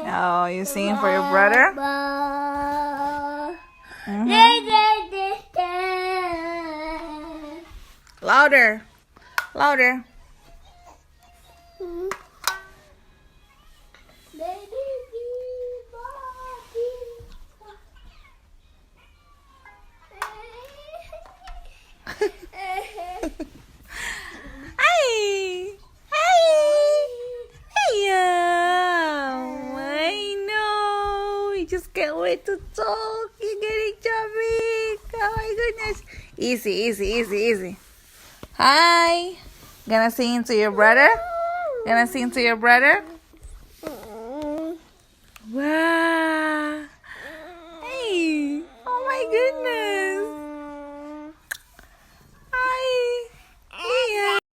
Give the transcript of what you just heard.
Oh, you singing for your brother? Louder. Louder. Hey. Hey. I know. You just can't wait to talk. You're getting chubby. Oh my goodness. Easy. Hi. Gonna sing to your brother? Gonna sing to your brother? Wow. Hey. Oh my goodness.